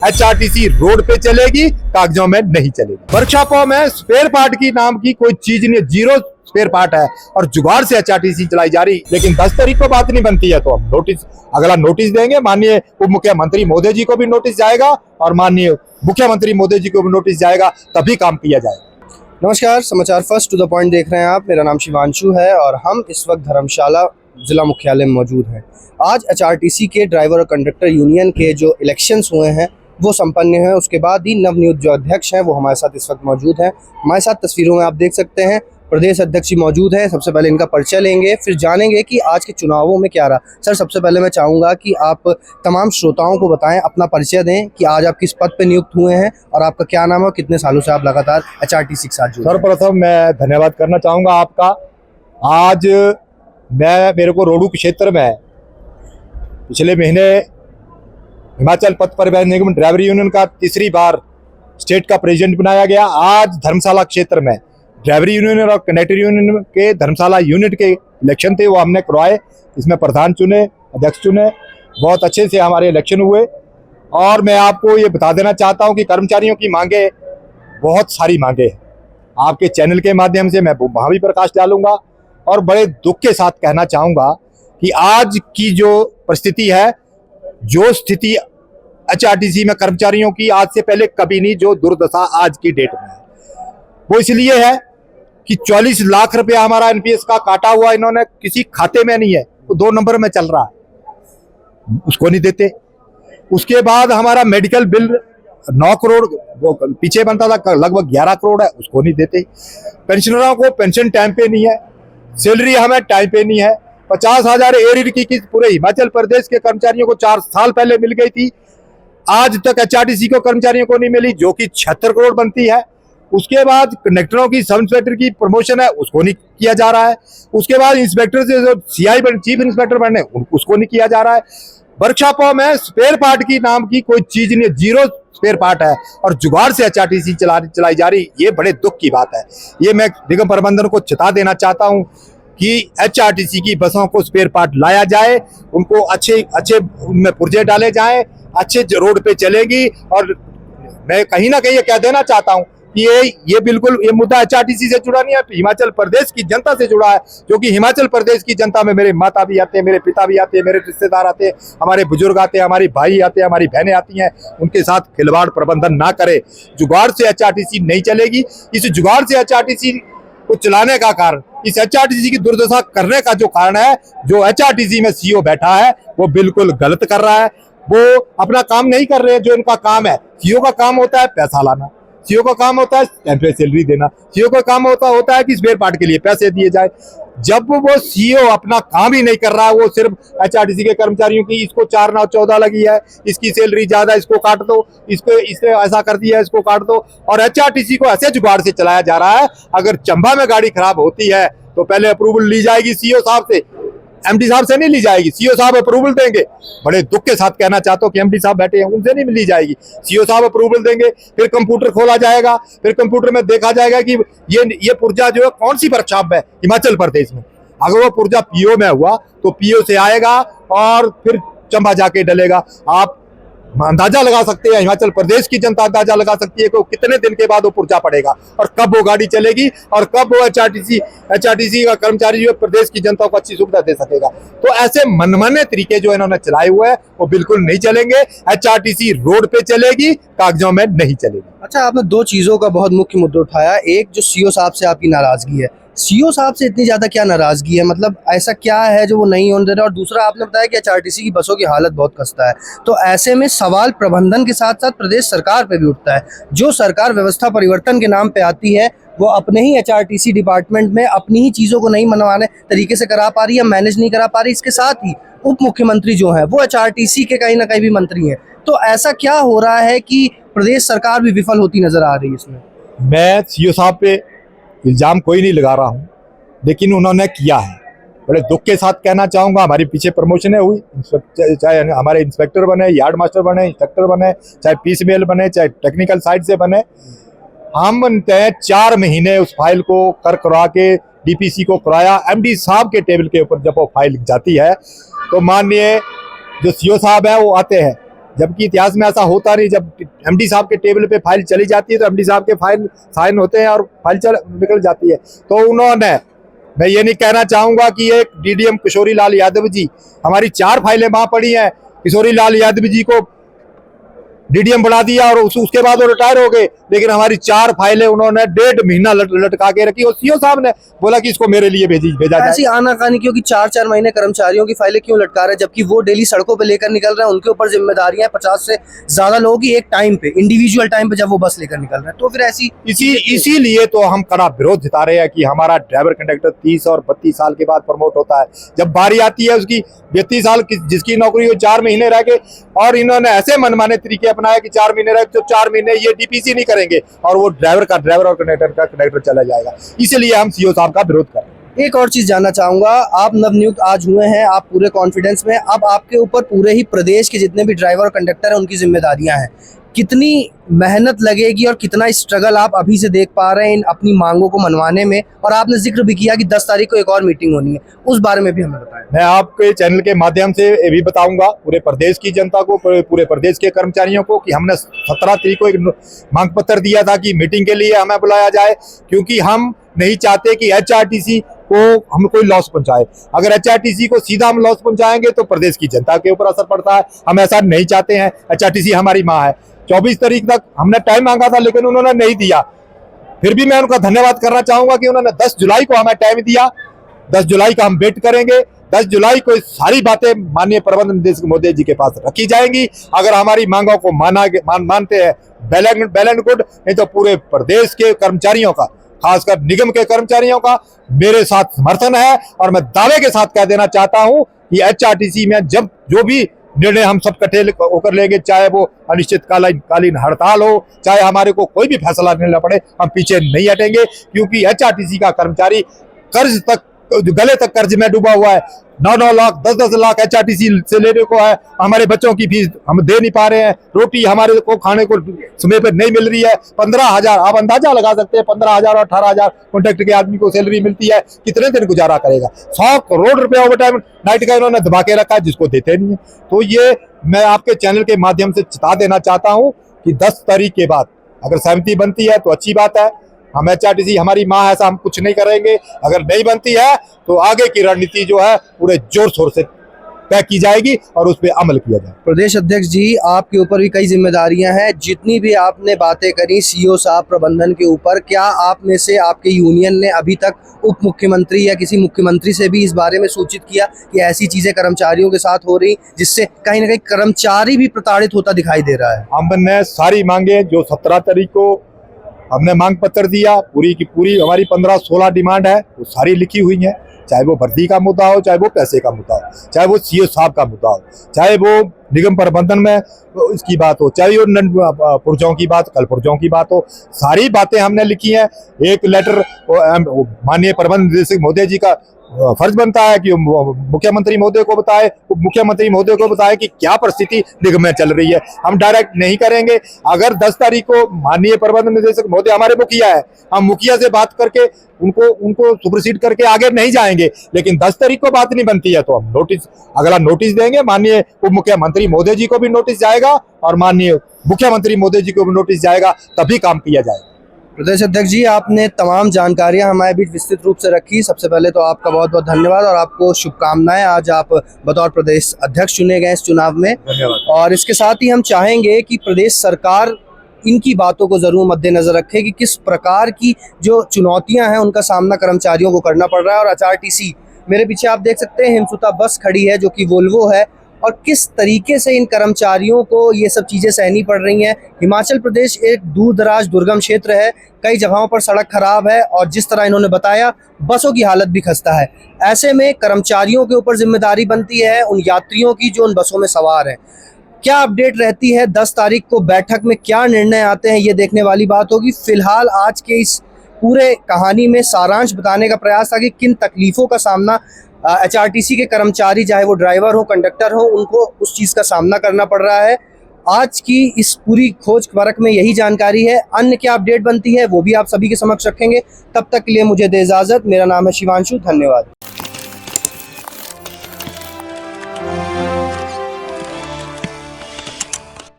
HRTC road पे चलेगी, कागजों में नहीं चलेगी। वर्कशॉपों में स्पेयर पार्ट की नाम की कोई चीज नहीं, जीरो स्पेयर पार्ट है और जुगाड़ से एचआरटीसी चलाई जा रही। लेकिन 10 तारीख को बात नहीं बनती है तो हम अगला नोटिस देंगे। माननीय उप मुख्यमंत्री मोदी जी को भी नोटिस जाएगा और माननीय मुख्यमंत्री मोदी जी को भी नोटिस जाएगा, तभी काम किया जाएगा। नमस्कार, समाचार फर्स्ट टू द पॉइंट देख रहे हैं आप। मेरा नाम शिवांशु है और हम इस वक्त धर्मशाला जिला मुख्यालय में मौजूद हैं। आज एचआरटीसी के ड्राइवर और कंडक्टर यूनियन के जो इलेक्शंस हुए हैं वो संपन्न हैं। उसके बाद ही नवनियुक्त जो अध्यक्ष हैं वो हमारे साथ इस वक्त मौजूद हैं। हमारे साथ तस्वीरों में आप देख सकते हैं प्रदेश अध्यक्ष मौजूद है। सबसे पहले इनका परिचय लेंगे, फिर जानेंगे कि आज के चुनावों में क्या रहा। सर, सबसे पहले मैं चाहूँगा कि आप तमाम श्रोताओं को बताएं, अपना परिचय दें कि आज आप किस पद पे नियुक्त हुए हैं और आपका क्या नाम है और कितने सालों से आप लगातार एचआरटीसी के साथ जुड़े हैं। सर्वप्रथम मैं धन्यवाद करना चाहूँगा आपका। आज मेरे को रोडू क्षेत्र में पिछले महीने हिमाचल पथ परिवहन निगम ड्राइवर यूनियन का तीसरी बार स्टेट का प्रेसिडेंट बनाया गया। आज धर्मशाला क्षेत्र में ड्राइवर यूनियन और कंडक्टर यूनियन के धर्मशाला यूनिट के इलेक्शन थे, वो हमने करवाए। इसमें प्रधान चुने, अध्यक्ष चुने, बहुत अच्छे से हमारे इलेक्शन हुए। और मैं आपको ये बता देना चाहता हूँ कि कर्मचारियों की मांगे बहुत सारी मांगे हैं। आपके चैनल के माध्यम से मैं वहाँ भी प्रकाश डालूंगा और बड़े दुख के साथ कहना चाहूँगा कि आज की जो परिस्थिति है, जो स्थिति एचआरटीसी में कर्मचारियों की आज से पहले कभी नहीं, जो दुर्दशा आज की डेट में है, वो इसलिए है कि 44 लाख रुपया हमारा एनपीएस का काटा हुआ इन्होंने किसी खाते में नहीं है, वो 2 नंबर में चल रहा है, उसको नहीं देते। उसके बाद हमारा मेडिकल बिल 9 करोड़ वो पीछे बनता था, लगभग 11 करोड़ है, उसको नहीं देते। पेंशनरों को पेंशन टाइम पे नहीं है, सैलरी हमें टाइम पे नहीं है। 50,000 एरियर की पूरे हिमाचल प्रदेश के कर्मचारियों को 4 साल पहले मिल गई थी, आज तक एचआरटीसी को कर्मचारियों को नहीं मिली, जो कि 76 करोड़ बनती है। उसके बाद कंडक्टरों की सब इंस्पेक्टर की प्रमोशन है, उसको नहीं किया जा रहा है। उसके बाद इंस्पेक्टर से जो सीआई चीफ इंस्पेक्टर बनने, उसको नहीं किया जा रहा है। वर्कशॉपों में स्पेयर पार्ट की नाम की कोई चीज नहीं, जीरो स्पेयर पार्ट है और जुगाड़ से एचआरटीसी चलाई जा रही। ये बड़े दुख की बात है। ये मैं निगम प्रबंधन को चेता देना चाहता हूँ कि एचआरटीसी की बसों को स्पेयर पार्ट लाया जाए, उनको अच्छे उनमें पुर्जे डाले जाएं, अच्छे रोड पे चलेगी। और मैं कहीं ना कहीं ये कह देना चाहता हूं कि ये बिल्कुल ये मुद्दा एचआरटीसी से जुड़ा नहीं है, हिमाचल प्रदेश की जनता से जुड़ा है। क्योंकि हिमाचल प्रदेश की जनता में मेरे माता भी आते हैं, मेरे पिता भी आते हैं, मेरे रिश्तेदार आते हैं, हमारे बुजुर्ग आते हैं, हमारे भाई आते हैं, हमारी बहनें आती हैं। उनके साथ खिलवाड़ प्रबंधन ना करे। जुगाड़ से एचआरटीसी नहीं चलेगी। इस जुगाड़ से एचआरटीसी को चलाने का कारण, इस एचआरटीसी की दुर्दशा करने का जो कारण है, जो एचआरटीसी में सीईओ बैठा है वो बिल्कुल गलत कर रहा है। वो अपना काम नहीं कर रहे हैं जो इनका काम है। सीईओ का काम होता है पैसा लाना, सीईओ का काम होता है टेम्परेरी सैलरी देना, सीईओ का काम होता है कि स्पेयर पार्ट के लिए पैसे दिए जाए। जब वो सीईओ अपना काम ही नहीं कर रहा है, वो सिर्फ एचआरटीसी के कर्मचारियों की इसको 4 9 14 लगी है, इसकी सैलरी ज्यादा, इसको काट दो, इसने ऐसा कर दिया, इसको काट दो। और एचआरटीसी को ऐसे जुगाड़ से चलाया जा रहा है। अगर चंबा में गाड़ी खराब होती है तो पहले अप्रूवल ली जाएगी सीईओ साहब से, एमडी साहब से नहीं ली जाएगी। सीईओ साहब अप्रूवल देंगे। बड़े दुख के साथ कहना चाहता हूँ कि एमडी साहब बैठे हैं, उनसे नहीं ली जाएगी। सीईओ साहब अप्रूवल देंगे, फिर कंप्यूटर खोला जाएगा, फिर कंप्यूटर में देखा जाएगा कि ये पुर्जा जो है कौन सी वर्कशॉप है हिमाचल प्रदेश में। अगर वो पुर्जा पीओ में हुआ तो पीओ से आएगा और फिर चंबा जाके डलेगा। आप अंदाजा लगा सकते हैं, हिमाचल प्रदेश की जनता अंदाजा लगा सकती है कि कितने दिन के बाद वो पुर्जा पड़ेगा और कब वो गाड़ी चलेगी और कब वो एचआरटीसी का कर्मचारी जो प्रदेश की जनता को अच्छी सुविधा दे सकेगा। तो ऐसे मनमाने तरीके जो इन्होंने चलाए हुए हैं वो बिल्कुल नहीं चलेंगे। एचआरटीसी रोड पे चलेगी, कागजों में नहीं चलेगी। अच्छा, आपने 2 चीज़ों का बहुत मुख्य मुद्दा उठाया। एक, जो सीईओ साहब से आपकी नाराजगी है। सीईओ साहब से इतनी ज़्यादा क्या नाराजगी है, मतलब ऐसा क्या है जो वो नहीं होने दे रहे? और दूसरा, आपने बताया कि एचआरटीसी की बसों की हालत बहुत खस्ता है। तो ऐसे में सवाल प्रबंधन के साथ साथ प्रदेश सरकार पे भी उठता है। जो सरकार व्यवस्था परिवर्तन के नाम पे आती है वो अपने ही एचआरटीसी डिपार्टमेंट में अपनी ही चीज़ों को नहीं मनवाने तरीके से करा पा रही है, मैनेज नहीं करा पा रही। इसके साथ ही उप मुख्यमंत्री जो है वो एचआरटीसी के कहीं ना कहीं भी मंत्री हैं। तो ऐसा क्या हो रहा है कि प्रदेश सरकार भी विफल होती नजर आ रही है इसमें? मैं सीईओ साहब पे इल्जाम कोई नहीं लगा रहा हूँ, लेकिन उन्होंने किया है। बड़े दुख के साथ कहना चाहूँगा, हमारी पीछे प्रमोशनें हुई, चाहे हमारे इंस्पेक्टर बने, यार्ड मास्टर बने, इंस्ट्रक्टर बने, चाहे पीसीबीएल बने, चाहे टेक्निकल साइड से बने। हम बनते हैं 4 महीने उस फाइल को करवा के डीपीसी को कराया। एमडी साहब के टेबल के ऊपर जब वो फाइल जाती है तो माननीय जो सीईओ साहब है वो आते हैं जबकि इतिहास में ऐसा होता नहीं। जब एमडी साहब के टेबल पे फाइल चली जाती है तो एमडी साहब के फाइल साइन होते हैं और फाइल निकल जाती है। तो उन्होंने, मैं ये नहीं कहना चाहूंगा कि एक डीडीएम किशोरी लाल यादव जी, हमारी 4 फाइलें वहां पड़ी हैं, किशोरी लाल यादव जी को डीडीएम बना दिया और उसके बाद वो रिटायर हो गए, लेकिन हमारी 4 फाइलें उन्होंने 1.5 महीना लटका के रखी और सीओ साहब ने बोला कि इसको मेरे लिए भेजा जाए। ऐसी आनाकानी क्योंकि 4-4 महीने कर्मचारियों की फाइलें क्यों लटका रहे हैं, जबकि वो डेली सड़कों पे लेकर निकल रहे हैं, उनके ऊपर जिम्मेदारियां 50 से ज्यादा लोगों की एक टाइम पे, इंडिविजुअल टाइम पे जब वो बस लेकर निकल रहे हैं, तो फिर ऐसी इसीलिए तो हम कड़ा विरोध जता रहे हैं कि हमारा ड्राइवर कंडक्टर 30 और 32 साल के बाद प्रमोट होता है। जब बारी आती है उसकी 32 साल जिसकी नौकरी हो 4 महीने रह गए, और इन्होंने ऐसे मनमाने तरीके अपनाया कि 4 महीने रह तो 4 महीने ये डीपीसी नहीं करेंगे और वो ड्राइवर और कंडक्टर चला जाएगा। इसलिए हम सीओ साहब का विरोध कर रहे हैं। एक और चीज जानना चाहूंगा, आप नवनियुक्त आज हुए हैं, आप पूरे कॉन्फिडेंस में, अब आपके ऊपर पूरे ही प्रदेश के जितने भी ड्राइवर और कंडक्टर हैं उनकी जिम्मेदारियां हैं, कितनी मेहनत लगेगी और कितना स्ट्रगल आप अभी से देख पा रहे हैं इन अपनी मांगों को मनवाने में? और आपने जिक्र भी किया कि 10 तारीख को एक और मीटिंग होनी है, उस बारे में भी हमें बताएं। मैं आपके चैनल के माध्यम से ये भी बताऊंगा पूरे प्रदेश की जनता को, पूरे प्रदेश के कर्मचारियों को, कि हमने 17 तारीख को एक मांग पत्र दिया था कि मीटिंग के लिए हमें बुलाया जाए, क्योंकि हम नहीं चाहते कि एचआरटीसी को हम कोई लॉस पहुंचाए। अगर एचआरटीसी को सीधा हम लॉस पहुंचाएंगे तो प्रदेश की जनता के ऊपर असर पड़ता है, हम ऐसा नहीं चाहते हैं। एचआरटीसी हमारी माँ है। 24 तारीख तक हमने टाइम मांगा था लेकिन उन्होंने नहीं दिया। फिर भी मैं उनका धन्यवाद करना चाहूंगा कि उन्होंने 10 जुलाई को हमें टाइम दिया। 10 जुलाई का हम वेट करेंगे। 10 जुलाई को सारी बातें माननीय प्रबंध निदेशक मोदी जी के पास रखी जाएंगी। अगर हमारी मांगों को मानते हैं वेल एंड गुड, नहीं तो पूरे प्रदेश के कर्मचारियों का, खासकर निगम के कर्मचारियों का मेरे साथ समर्थन है। और मैं दावे के साथ कह देना चाहता हूं कि एचआरटीसी में जब जो भी निर्णय हम सब इकट्ठे होकर लेंगे, चाहे वो अनिश्चितकालीन हड़ताल हो, चाहे हमारे को कोई भी फैसला लेना पड़े, हम पीछे नहीं हटेंगे। क्योंकि एचआरटीसी का कर्मचारी कर्ज तक, गले तक कर्ज में डूबा हुआ है। 9-9 लाख 10-10 लाख एचआरटीसी से लेने को है। हमारे बच्चों की फीस हम दे नहीं पा रहे हैं, रोटी हमारे को खाने को समय पर नहीं मिल रही है। 15,000, आप अंदाजा लगा सकते हैं, 15,000 और 18,000 कॉन्ट्रैक्ट के आदमी को सैलरी मिलती है, कितने दिन गुजारा करेगा? 100 करोड़ रुपया ओवर टाइम नाइट का इन्होंने दबा के रखा है, जिसको देते नहीं है। तो ये मैं आपके चैनल के माध्यम से चेता देना चाहता हूँ कि 10 तारीख के बाद अगर सहमति बनती है तो अच्छी बात है। हम एचआरटीसी हमारी माँ है, ऐसा हम कुछ नहीं करेंगे। अगर नहीं बनती है तो आगे की रणनीति जो है पूरे जोर शोर से तय की जाएगी और उस पर अमल किया जाएगा। प्रदेश अध्यक्ष जी, आपके ऊपर भी कई जिम्मेदारियां हैं। जितनी भी आपने बातें करी सीओ साहब प्रबंधन के ऊपर, क्या आप में से आपके यूनियन ने अभी तक उप मुख्यमंत्री या किसी मुख्यमंत्री से भी इस बारे में सूचित किया कि ऐसी चीजें कर्मचारियों के साथ हो रही, जिससे कहीं ना कहीं कर्मचारी भी प्रताड़ित होता दिखाई दे रहा है? हमने सारी मांगे जो 17 तारीख को हमने मांग पत्र दिया, पूरी की पूरी हमारी 15-16 डिमांड है, वो सारी लिखी हुई है। चाहे वो भर्ती का मुद्दा हो, चाहे वो पैसे का मुद्दा हो, चाहे वो सीओ साहब का मुद्दा हो, चाहे वो निगम प्रबंधन में इसकी बात हो, चाहे वो पुर्जों की बात, कल पुर्जों की बात हो, सारी बातें हमने लिखी हैं। एक लेटर माननीय प्रबंध निदेशक मोदी जी का फर्ज बनता है कि मुख्यमंत्री महोदय को बताए, मुख्यमंत्री महोदय को बताए कि क्या परिस्थिति निगम में चल रही है। हम डायरेक्ट नहीं करेंगे। अगर 10 तारीख को माननीय प्रबंध निदेशक महोदय हमारे मुखिया है, हम मुखिया से बात करके उनको सुपरसीड करके आगे नहीं जाएंगे। लेकिन 10 तारीख को बात नहीं बनती है तो हम अगला नोटिस देंगे। माननीय उप मुख्यमंत्री महोदय जी को भी नोटिस जाएगा और माननीय मुख्यमंत्री महोदय जी को भी नोटिस जाएगा, तभी काम किया जाएगा। प्रदेश अध्यक्ष जी, आपने तमाम जानकारियां हमारे बीच विस्तृत रूप से रखी। सबसे पहले तो आपका बहुत बहुत धन्यवाद और आपको शुभकामनाएं। आज आप बतौर प्रदेश अध्यक्ष चुने गए इस चुनाव में। धन्यवाद। और इसके साथ ही हम चाहेंगे कि प्रदेश सरकार इनकी बातों को जरूर मद्देनजर रखे कि किस प्रकार की जो चुनौतियां हैं उनका सामना कर्मचारियों को करना पड़ रहा है। और एचआरटीसी, मेरे पीछे आप देख सकते हैं हिमसुता बस खड़ी है जो कि वोल्वो है, और किस तरीके से इन कर्मचारियों को ये सब चीज़ें सहनी पड़ रही हैं। हिमाचल प्रदेश एक दूर दराज दुर्गम क्षेत्र है, कई जगहों पर सड़क खराब है और जिस तरह इन्होंने बताया बसों की हालत भी खस्ता है। ऐसे में कर्मचारियों के ऊपर जिम्मेदारी बनती है उन यात्रियों की जो उन बसों में सवार हैं। क्या अपडेट रहती है 10 तारीख को बैठक में, क्या निर्णय आते हैं, ये देखने वाली बात होगी। फिलहाल आज के इस पूरे कहानी में सारांश बताने का प्रयास था कि किन तकलीफ़ों का सामना एचआरटीसी के कर्मचारी, चाहे वो ड्राइवर हो, कंडक्टर हो, उनको उस चीज़ का सामना करना पड़ रहा है। आज की इस पूरी खोज परख में यही जानकारी है। अन्य क्या अपडेट बनती है वो भी आप सभी के समक्ष रखेंगे। तब तक के लिए मुझे दे इजाज़त। मेरा नाम है शिवांशु। धन्यवाद।